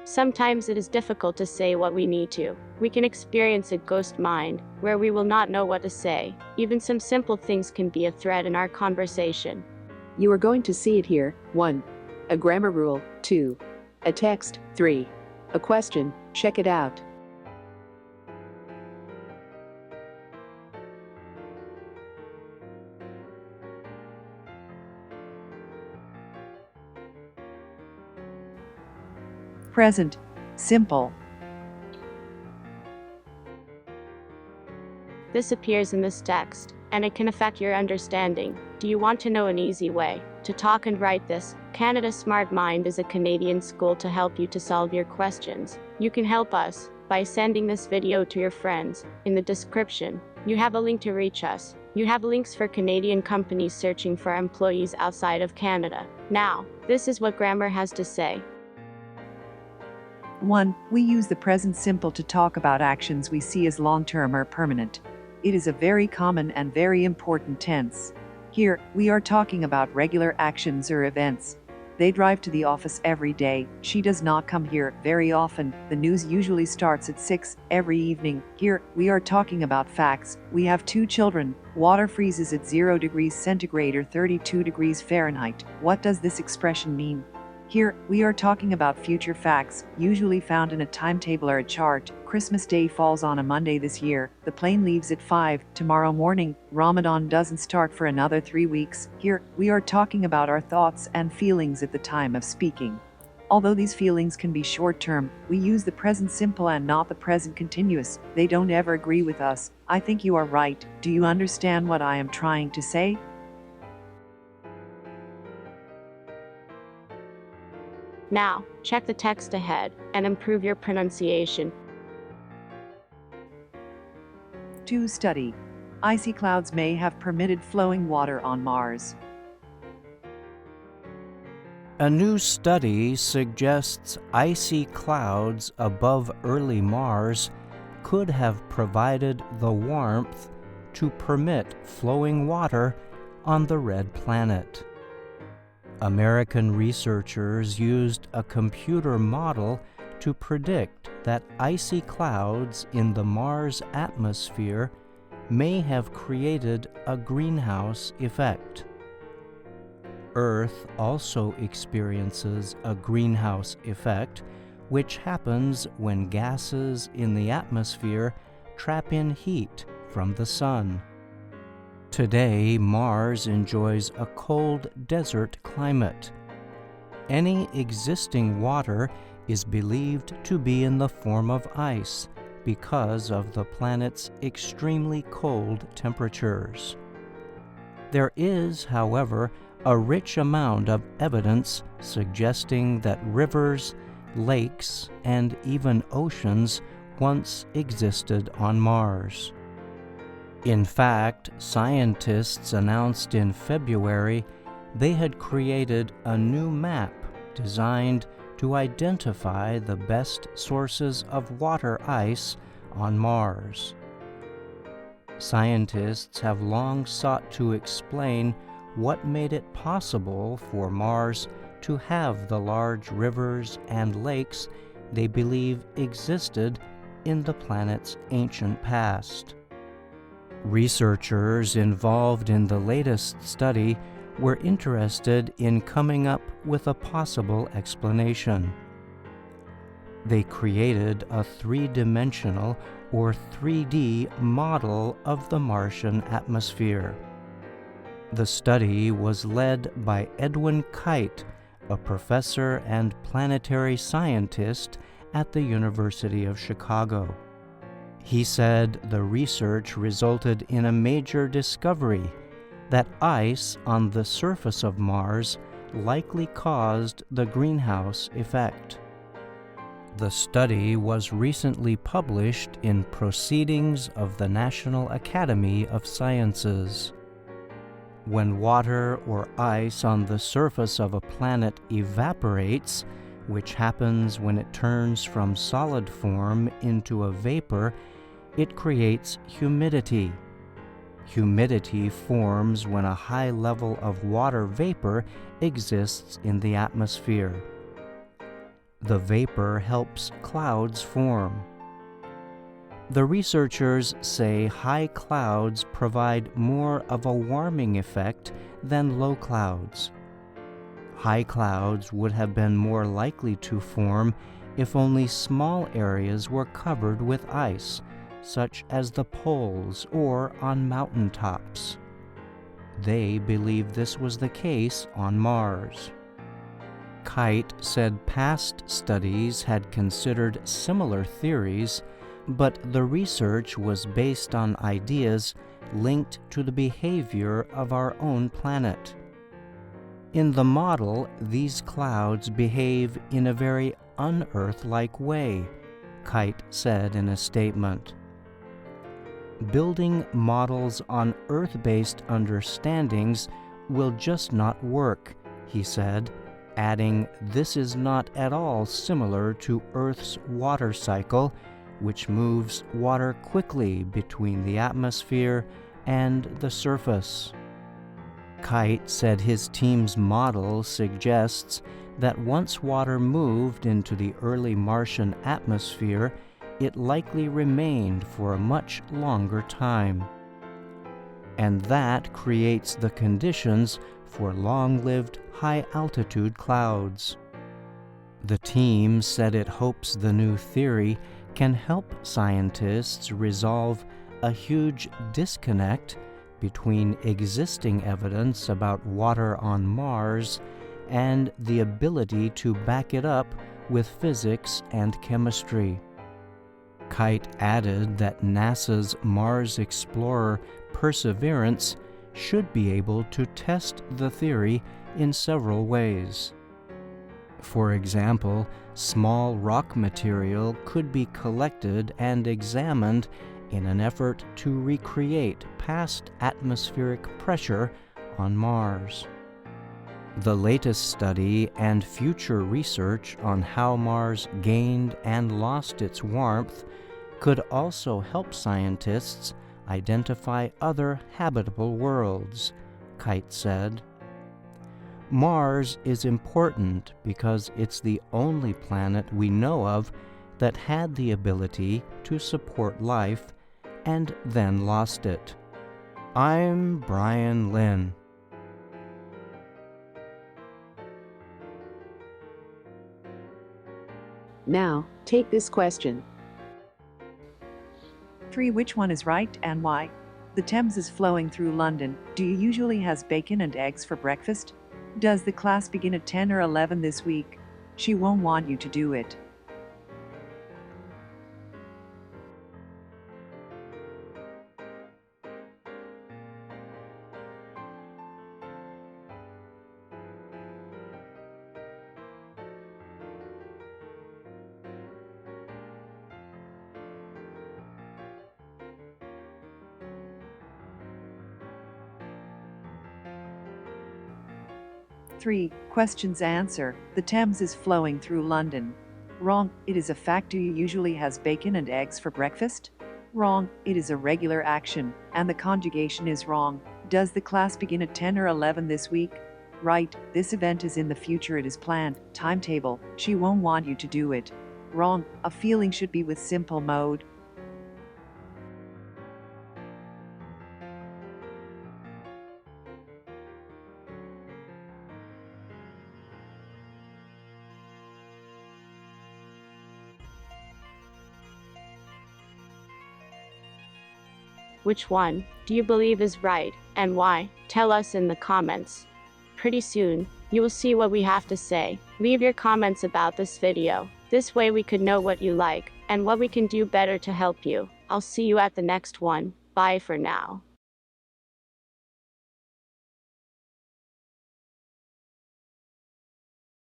Sometimes it is difficult to say what we need to. We can experience a ghost mind, where we will not know what to say. Even some simple things can be a thread in our conversation. You are going to see it here. 1. A grammar rule. 2. A text. 3. A question. Check it out. Present simple. This appears in this text, and it can affect your understanding. Do you want to know an easy way to talk and write this? Canada Smart Mind is a Canadian school to help you to solve your questions. You can help us by sending this video to your friends. In the description, you have a link to reach us. You have links for Canadian companies searching for employees outside of Canada. Now, this is what grammar has to say. 1. We use the present simple to talk about actions we see as long-term or permanent. It is a very common and very important tense. Here, we are talking about regular actions or events. They drive to the office every day. She does not come here very often. The news usually starts at 6 every evening. Here, we are talking about facts. We have 2 children. Water freezes at 0 degrees centigrade or 32 degrees Fahrenheit. What does this expression mean? Here, we are talking about future facts, usually found in a timetable or a chart. Christmas Day falls on a Monday this year. The plane leaves at 5 tomorrow morning. Ramadan doesn't start for another 3 weeks. Here, we are talking about our thoughts and feelings at the time of speaking. Although these feelings can be short-term, we use the present simple and not the present continuous. They don't ever agree with us. I think you are right. Do you understand what I am trying to say? Now, check the text ahead and improve your pronunciation. 2. Study. Icy clouds may have permitted flowing water on Mars. A new study suggests icy clouds above early Mars could have provided the warmth to permit flowing water on the red planet. American researchers used a computer model to predict that icy clouds in the Mars atmosphere may have created a greenhouse effect. Earth also experiences a greenhouse effect, which happens when gases in the atmosphere trap in heat from the sun. Today, Mars enjoys a cold desert climate. Any existing water is believed to be in the form of ice because of the planet's extremely cold temperatures. There is, however, a rich amount of evidence suggesting that rivers, lakes, and even oceans once existed on Mars. In fact, scientists announced in February they had created a new map designed to identify the best sources of water ice on Mars. Scientists have long sought to explain what made it possible for Mars to have the large rivers and lakes they believe existed in the planet's ancient past. Researchers involved in the latest study were interested in coming up with a possible explanation. They created a 3-dimensional or 3D model of the Martian atmosphere. The study was led by Edwin Kite, a professor and planetary scientist at the University of Chicago. He said the research resulted in a major discovery that ice on the surface of Mars likely caused the greenhouse effect. The study was recently published in Proceedings of the National Academy of Sciences. When water or ice on the surface of a planet evaporates, which happens when it turns from solid form into a vapor, it creates humidity. Humidity forms when a high level of water vapor exists in the atmosphere. The vapor helps clouds form. The researchers say high clouds provide more of a warming effect than low clouds. High clouds would have been more likely to form if only small areas were covered with ice, such as the poles or on mountaintops. They believe this was the case on Mars. Kite said past studies had considered similar theories, but the research was based on ideas linked to the behavior of our own planet. In the model, these clouds behave in a very un-Earth-like way, Kite said in a statement. Building models on Earth-based understandings will just not work, he said, adding, this is not at all similar to Earth's water cycle, which moves water quickly between the atmosphere and the surface. Kite said his team's model suggests that once water moved into the early Martian atmosphere, it likely remained for a much longer time. And that creates the conditions for long-lived high-altitude clouds. The team said it hopes the new theory can help scientists resolve a huge disconnect between existing evidence about water on Mars and the ability to back it up with physics and chemistry. Kite added that NASA's Mars Explorer Perseverance should be able to test the theory in several ways. For example, small rock material could be collected and examined in an effort to recreate past atmospheric pressure on Mars. The latest study and future research on how Mars gained and lost its warmth could also help scientists identify other habitable worlds, Kite said. Mars is important because it's the only planet we know of that had the ability to support life and then lost it. I'm Brian Lynn. Now, take this question. 3. Which one is right and why? The Thames is flowing through London. Do you usually has bacon and eggs for breakfast? Does the class begin at 10 or 11 this week? She won't want you to do it. Three. Questions answer. The Thames is flowing through London. Wrong. It is a fact. Do you usually has bacon and eggs for breakfast? Wrong. It is a regular action, and the conjugation is wrong. Does the class begin at 10 or 11 this week? Right. This event is in the future. It is planned. Timetable. She won't want you to do it. Wrong. A feeling should be with simple mode. Which one do you believe is right, and why? Tell us in the comments. Pretty soon, you will see what we have to say. Leave your comments about this video. This way we could know what you like, and what we can do better to help you. I'll see you at the next one. Bye for now.